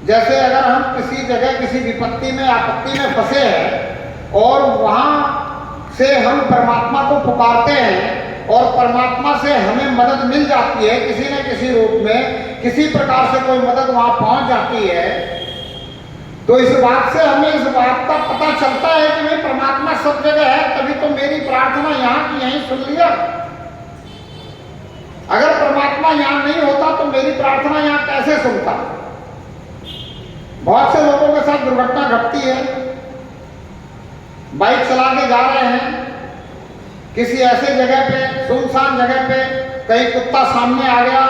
जैसे अगर हम किसी जगह किसी विपत्ति में आपत्ति में फंसे हैं और वहां से हम परमात्मा को पुकारते हैं और परमात्मा से हमें मदद मिल जाती है किसी न किसी रूप में, किसी प्रकार से कोई मदद वहां पहुंच जाती है, तो इस बात से हमें इस बात का पता चलता है कि भाई परमात्मा सब जगह है, तभी तो मेरी प्रार्थना यहाँ की यहीं सुन लिया। अगर परमात्मा यहाँ नहीं होता तो मेरी प्रार्थना यहाँ कैसे सुनता। बहुत से लोगों के साथ दुर्घटना घटती है, बाइक चला के जा रहे हैं किसी ऐसे जगह पे, सुनसान जगह पे, कहीं कुत्ता सामने आ गया,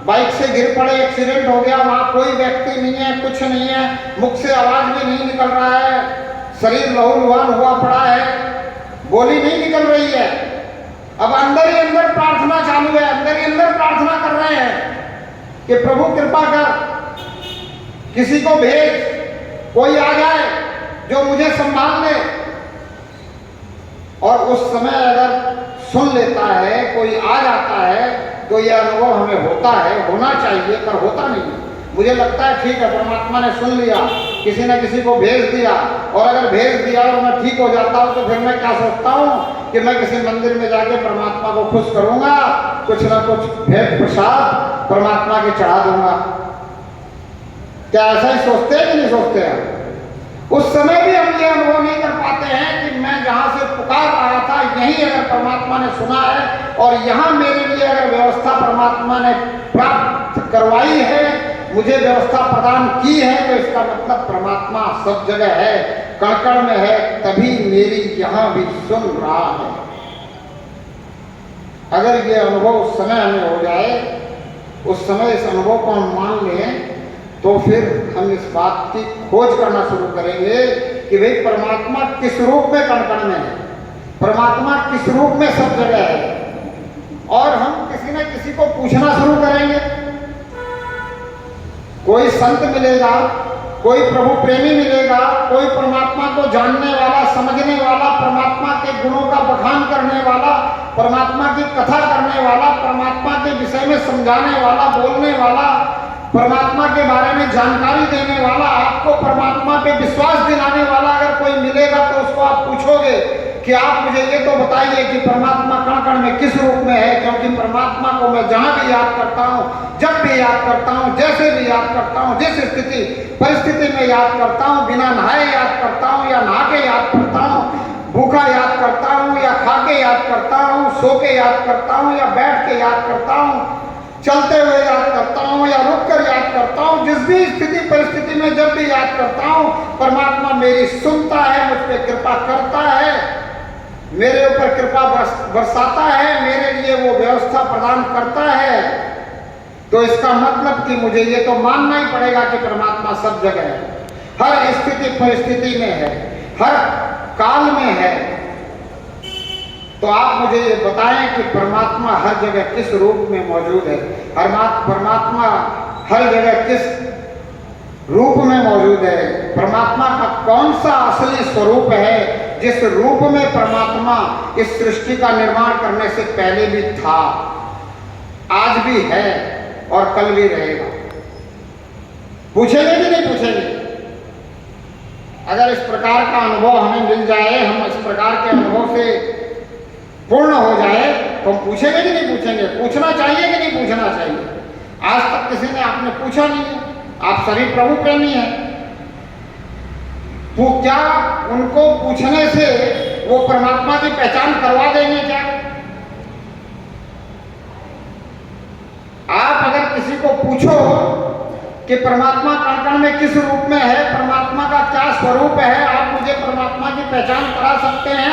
बाइक से गिर पड़े, एक्सीडेंट हो गया, वहां कोई व्यक्ति नहीं है, कुछ नहीं है, मुख से आवाज भी नहीं निकल रहा है, शरीर लहूलुहान हुआ पड़ा है, बोली नहीं निकल रही है। अब अंदर ही अंदर प्रार्थना चालू है, अंदर ही अंदर प्रार्थना कर रहे हैं कि प्रभु कृपा कर, किसी को भेज, कोई आ जाए जो मुझे संभाल ले। और उस समय अगर सुन लेता है, कोई आ जाता है, तो यह अनुभव हमें होता है, होना चाहिए, पर होता नहीं। मुझे लगता है ठीक है, परमात्मा ने सुन लिया, किसी न किसी को भेज दिया, और अगर भेज दिया और मैं ठीक हो जाता हूँ तो फिर मैं क्या सोचता हूँ कि मैं किसी मंदिर में जाके परमात्मा को खुश करूंगा, कुछ ना कुछ भेंट प्रसाद परमात्मा के चढ़ा दूंगा। क्या ऐसा ही सोचते हैं कि नहीं सोचते हैं? उस समय भी हम ये अनुभव नहीं कर पाते हैं कि मैं जहां से पुकार रहा था यही अगर परमात्मा ने सुना है और यहाँ मेरे लिए अगर व्यवस्था परमात्मा ने प्राप्त करवाई है, मुझे व्यवस्था प्रदान की है, तो इसका मतलब परमात्मा सब जगह है, कण-कण में है, तभी मेरी यहाँ भी सुन रहा है। अगर ये अनुभव उस समय हमें हो जाए, उस समय इस अनुभव को हम मान लें, तो फिर हम इस बात की खोज करना शुरू करेंगे कि भाई परमात्मा किस रूप में कण-कण में है, परमात्मा किस रूप में सब जगह है, और हम किसी न किसी को पूछना शुरू करेंगे। कोई संत मिलेगा, कोई प्रभु प्रेमी मिलेगा, कोई परमात्मा को जानने वाला, समझने वाला, परमात्मा के गुणों का बखान करने वाला, परमात्मा की कथा करने वाला, परमात्मा के विषय में समझाने वाला, बोलने वाला, परमात्मा के बारे में जानकारी देने वाला, आपको परमात्मा पे विश्वास दिलाने वाला अगर कोई मिलेगा तो उसको आप पूछोगे कि आप मुझे ये तो बताइए कि परमात्मा कण-कण में किस रूप में है, क्योंकि परमात्मा को मैं जहां भी याद करता हूं, जब भी याद करता हूं, जैसे भी याद करता हूं, जिस स्थिति परिस्थिति में याद करता हूं, बिना नहाए याद करता हूं या नहा के याद करता हूं, भूखा याद करता हूं या खा के याद करता हूं, सो के याद करता हूं या बैठ के याद करता हूं, चलते हुए याद करता हूं या रुक कर याद करता हूं, जिस भी स्थिति परिस्थिति में जब भी याद करता हूं, परमात्मा मेरी सुनता है, मुझ पर कृपा करता है, मेरे ऊपर कृपा बरसाता है, मेरे लिए वो व्यवस्था प्रदान करता है। तो इसका मतलब कि मुझे ये तो मानना ही पड़ेगा कि परमात्मा सब जगह है, हर स्थिति परिस्थिति में है, हर काल में है। तो आप मुझे ये बताएं कि परमात्मा हर जगह किस रूप में मौजूद है, परमात्मा हर जगह किस रूप में मौजूद है, परमात्मा का कौन सा असली स्वरूप है जिस रूप में परमात्मा इस सृष्टि का निर्माण करने से पहले भी था, आज भी है और कल भी रहेगा। पूछेंगे कि नहीं पूछेंगे? अगर इस प्रकार का अनुभव हमें मिल जाए, हम इस प्रकार के अनुभव से पूर्ण हो जाए, तो हम पूछेंगे कि नहीं पूछेंगे? पूछना चाहिए कि नहीं पूछना चाहिए? आज तक किसी ने आपने पूछा नहीं है, आप सभी प्रभु प्रेमी हैं, तो क्या उनको पूछने से वो परमात्मा की पहचान करवा देंगे क्या? आप अगर किसी को पूछो कि परमात्मा कण-कण में किस रूप में है, परमात्मा का क्या स्वरूप है, आप मुझे परमात्मा की पहचान करा सकते हैं?